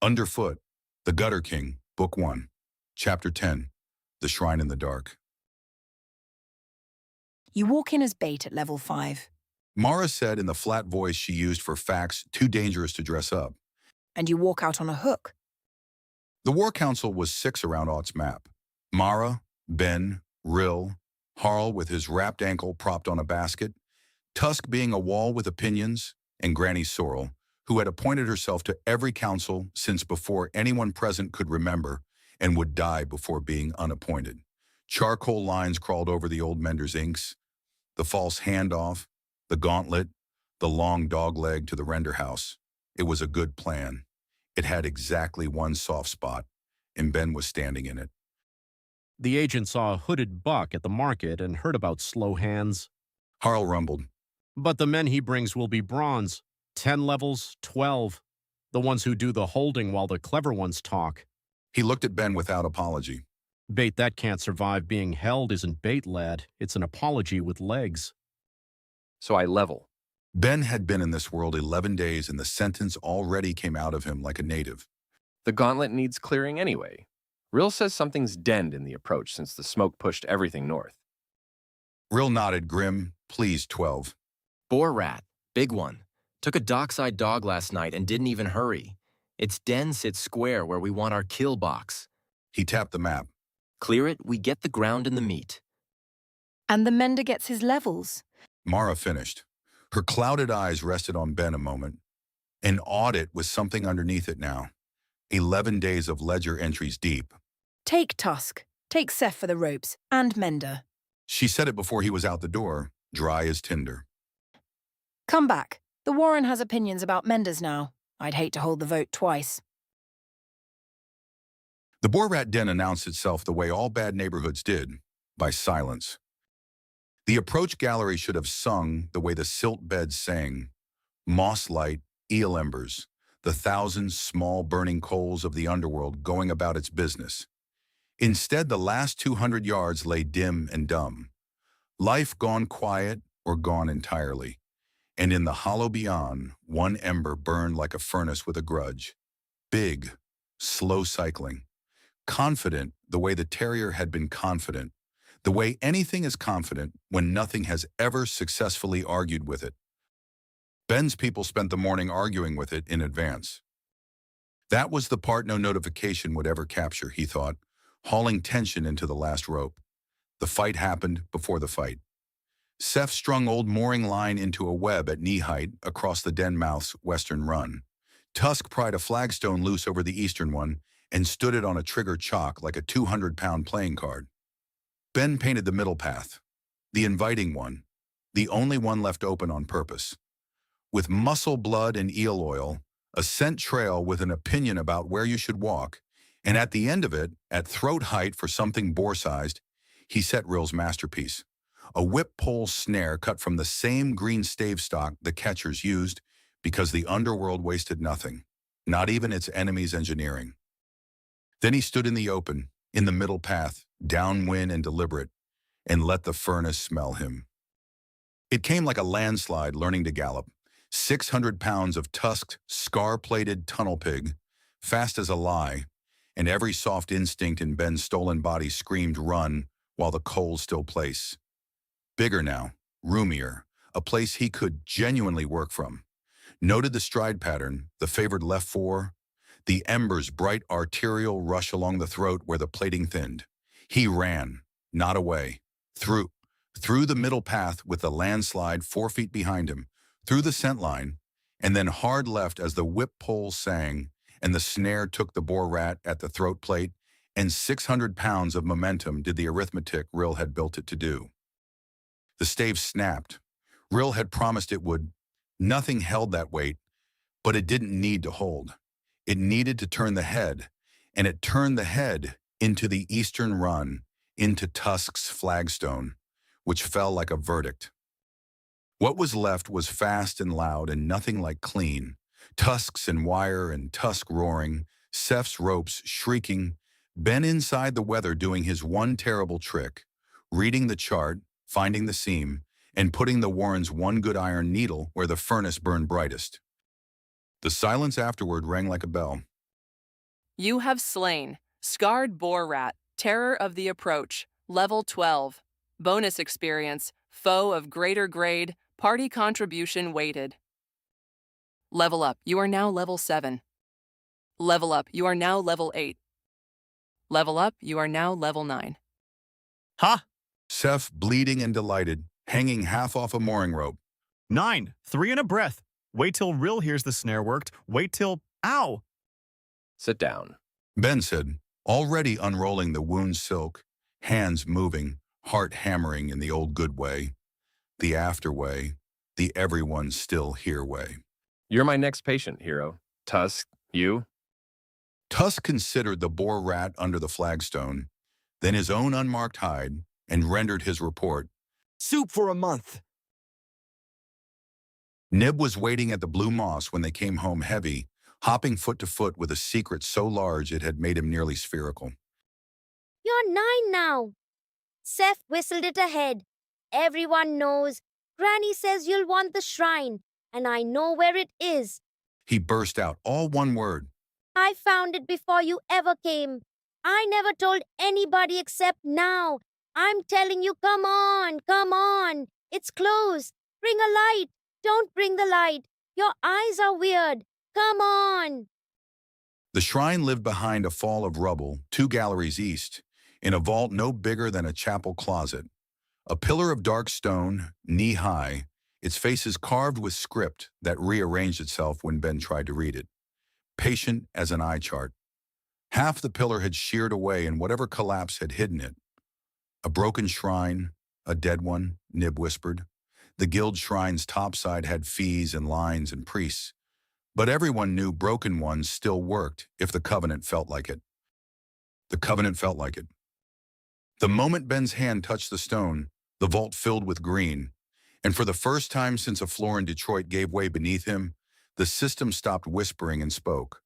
Underfoot, The Gutter King, Book 1, Chapter 10, The Shrine in the Dark. You walk in as bait at level 5. Mara said in the flat voice she used for facts too dangerous to dress up. And you walk out on a hook. The War Council was 6 around Ott's map. Mara, Ben, Rill, Harl with his wrapped ankle propped on a basket, Tusk being a wall with opinions, and Granny Sorrel, who had appointed herself to every council since before anyone present could remember and would die before being unappointed. Charcoal lines crawled over the old mender's inks, the false handoff, the gauntlet, the long dog leg to the render house. It was a good plan. It had exactly one soft spot, and Ben was standing in it. The agent saw a hooded buck at the market and heard about slow hands. Harl rumbled. But the men he brings will be bronze. 10 levels, 12. The ones who do the holding while the clever ones talk. He looked at Ben without apology. Bait that can't survive being held isn't bait, lad. It's an apology with legs. So I level. Ben had been in this world 11 days and the sentence already came out of him like a native. The gauntlet needs clearing anyway. Rill says something's denned in the approach since the smoke pushed everything north. Rill nodded grim. Please, 12. Boar rat, big one. Took a dockside dog last night and didn't even hurry. Its den sits square where we want our kill box. He tapped the map. Clear it, we get the ground and the meat. And the mender gets his levels. Mara finished. Her clouded eyes rested on Ben a moment. An audit with something underneath it now. 11 days of ledger entries deep. Take Tusk, take Seth for the ropes, and mender. She said it before he was out the door, dry as tinder. Come back. The Warren has opinions about menders now. I'd hate to hold the vote twice. The Boar Rat Den announced itself the way all bad neighborhoods did, by silence. The approach gallery should have sung the way the silt beds sang. Moss light, eel embers, the 1,000 small burning coals of the underworld going about its business. Instead, the last 200 yards lay dim and dumb. Life gone quiet or gone entirely. And in the hollow beyond, one ember burned like a furnace with a grudge. Big, slow cycling. Confident the way the terrier had been confident. The way anything is confident when nothing has ever successfully argued with it. Ben's people spent the morning arguing with it in advance. That was the part no notification would ever capture, he thought, hauling tension into the last rope. The fight happened before the fight. Seth strung old mooring line into a web at knee height across the den mouth's western run. Tusk pried a flagstone loose over the eastern one and stood it on a trigger chalk like a 200-pound playing card. Ben painted the middle path, the inviting one, the only one left open on purpose. With muscle blood and eel oil, a scent trail with an opinion about where you should walk, and at the end of it, at throat height for something boar-sized, he set Rill's masterpiece. A whip pole snare cut from the same green stave stock the catchers used because the underworld wasted nothing, not even its enemies' engineering. Then he stood in the open, in the middle path, downwind and deliberate, and let the furnace smell him. It came like a landslide learning to gallop, 600 pounds of tusked, scar-plated tunnel pig, fast as a lie, and every soft instinct in Ben's stolen body screamed run while the coals still place. Bigger now, roomier, a place he could genuinely work from. Noted the stride pattern, the favored left fore, the ember's bright arterial rush along the throat where the plating thinned. He ran, not away, through the middle path with the landslide 4 feet behind him, through the scent line, and then hard left as the whip pole sang and the snare took the boar rat at the throat plate, and 600 pounds of momentum did the arithmetic Rill had built it to do. The stave snapped. Rill had promised it would. Nothing held that weight, but it didn't need to hold. It needed to turn the head, and it turned the head into the eastern run, into Tusk's flagstone, which fell like a verdict. What was left was fast and loud and nothing like clean. Tusks and wire and tusk roaring, Seth's ropes shrieking, Ben inside the weather doing his one terrible trick, reading the chart, finding the seam, and putting the Warren's one good iron needle where the furnace burned brightest. The silence afterward rang like a bell. You have slain. Scarred Boar Rat, Terror of the Approach, Level 12. Bonus experience, Foe of Greater Grade, Party Contribution weighted. Level up, you are now level 7. Level up, you are now level 8. Level up, you are now level 9. Ha! Seth, bleeding and delighted, hanging half off a mooring rope. 9, 3 in a breath. Wait till Rill hears the snare worked. Wait till... Ow! Sit down. Ben said, already unrolling the wound silk, hands moving, heart hammering in the old good way, the after way, the everyone still here way. You're my next patient, hero. Tusk, you? Tusk considered the boar rat under the flagstone, then his own unmarked hide, and rendered his report. Soup for a month. Nib was waiting at the blue moss when they came home heavy, hopping foot to foot with a secret so large it had made him nearly spherical. You're 9 now. Seth whistled it ahead. Everyone knows. Granny says you'll want the shrine, and I know where it is. He burst out, all one word. I found it before you ever came. I never told anybody except now. I'm telling you, come on, come on. It's close. Bring a light. Don't bring the light. Your eyes are weird. Come on. The shrine lived behind a fall of rubble, 2 galleries east, in a vault no bigger than a chapel closet. A pillar of dark stone, knee-high, its faces carved with script that rearranged itself when Ben tried to read it. Patient as an eye chart. Half the pillar had sheared away and whatever collapse had hidden it. A broken shrine, a dead one, Nib whispered. The guild shrine's topside had fees and lines and priests. But everyone knew broken ones still worked if the Covenant felt like it. The Covenant felt like it. The moment Ben's hand touched the stone, the vault filled with green, and for the first time since a floor in Detroit gave way beneath him, the system stopped whispering and spoke.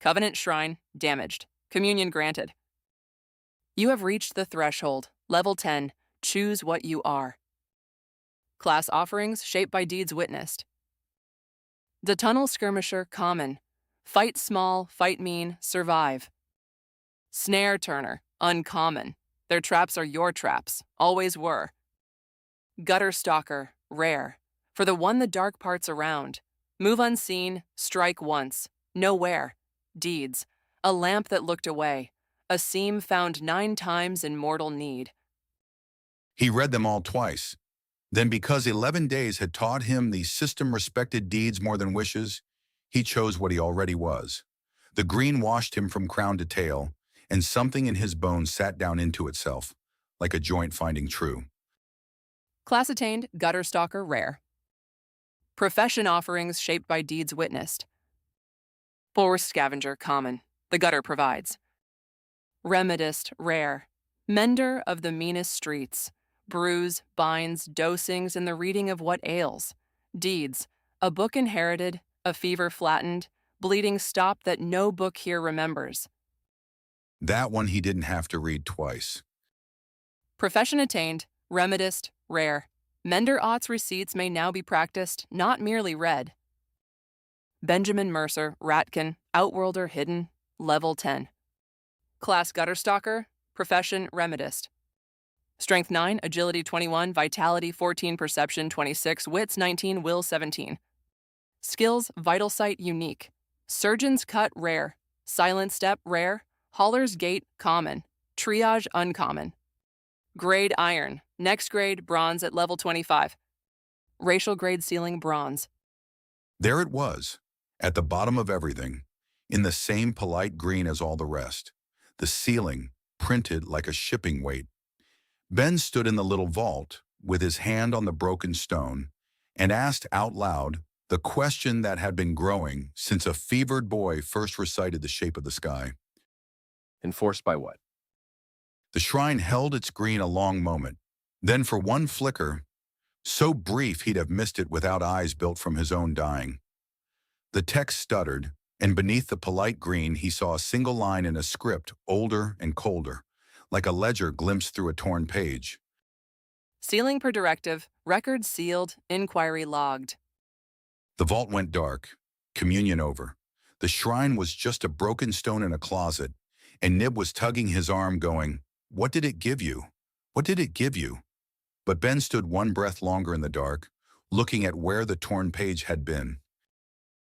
Covenant Shrine, damaged. Communion granted. You have reached the threshold. Level 10. Choose what you are. Class offerings shaped by deeds witnessed. The Tunnel Skirmisher, common. Fight small, fight mean, survive. Snare Turner, uncommon. Their traps are your traps, always were. Gutter Stalker, rare. For the one the dark parts around. Move unseen, strike once. Nowhere. Deeds. A lamp that looked away. A seam found 9 times in mortal need. He read them all twice. Then because 11 days had taught him the system respected deeds more than wishes, he chose what he already was. The green washed him from crown to tail, and something in his bones sat down into itself, like a joint finding true. Class attained, Gutter Stalker, rare. Profession offerings shaped by deeds witnessed. Forest Scavenger, common. The gutter provides. Remedist, rare. Mender of the meanest streets. Brews, binds, dosings, and the reading of what ails. Deeds. A book inherited, a fever flattened, bleeding stopped that no book here remembers. That one he didn't have to read twice. Profession attained, remedist, rare. Mender Ott's receipts may now be practiced, not merely read. Benjamin Mercer, ratkin, outworlder hidden, level 10. Class Gutterstalker, profession remedist. Strength 9, agility 21, vitality 14, perception 26, wits 19, will 17. Skills, vital sight unique. Surgeon's cut rare. Silent step rare. Hauler's gait common. Triage uncommon. Grade iron. Next grade bronze at level 25. Racial grade ceiling bronze. There it was, at the bottom of everything, in the same polite green as all the rest. The ceiling, printed like a shipping weight. Ben stood in the little vault, with his hand on the broken stone, and asked out loud the question that had been growing since a fevered boy first recited the shape of the sky. Enforced by what? The shrine held its green a long moment. Then for one flicker, so brief he'd have missed it without eyes built from his own dying. The text stuttered, and beneath the polite green he saw a single line in a script older and colder, like a ledger glimpsed through a torn page. Sealing per directive, record sealed, inquiry logged. The vault went dark, communion over. The shrine was just a broken stone in a closet, and Nib was tugging his arm going, "What did it give you? What did it give you?" But Ben stood one breath longer in the dark, looking at where the torn page had been.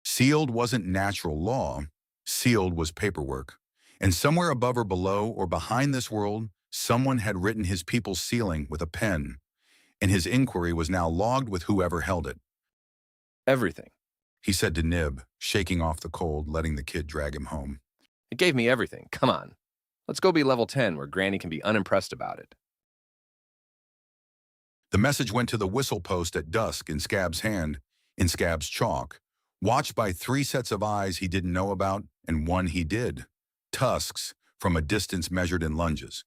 Sealed wasn't natural law, sealed was paperwork. And somewhere above or below or behind this world, someone had written his people's sealing with a pen, and his inquiry was now logged with whoever held it. Everything. He said to Nib, shaking off the cold, letting the kid drag him home. It gave me everything. Come on. Let's go be level 10 where Granny can be unimpressed about it. The message went to the whistle post at dusk in Scab's hand, in Scab's chalk, watched by 3 sets of eyes he didn't know about and one he did. Tusks from a distance measured in lunges.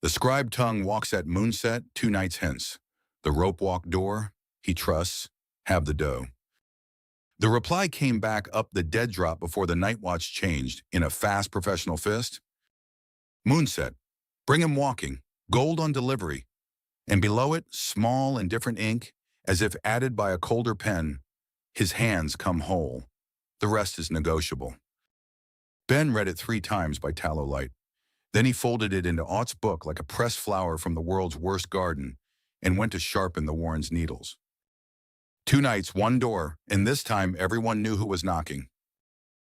The scribe tongue walks at moonset 2 nights hence. The rope walk door, he trusts, have the dough. The reply came back up the dead drop before the night watch changed in a fast professional fist. Moonset, bring him walking, gold on delivery. And below it, small and different ink, as if added by a colder pen, his hands come whole. The rest is negotiable. Ben read it 3 times by tallow light. Then he folded it into Aught's book like a pressed flower from the world's worst garden and went to sharpen the Warren's needles. 2 nights, 1 door, and this time everyone knew who was knocking.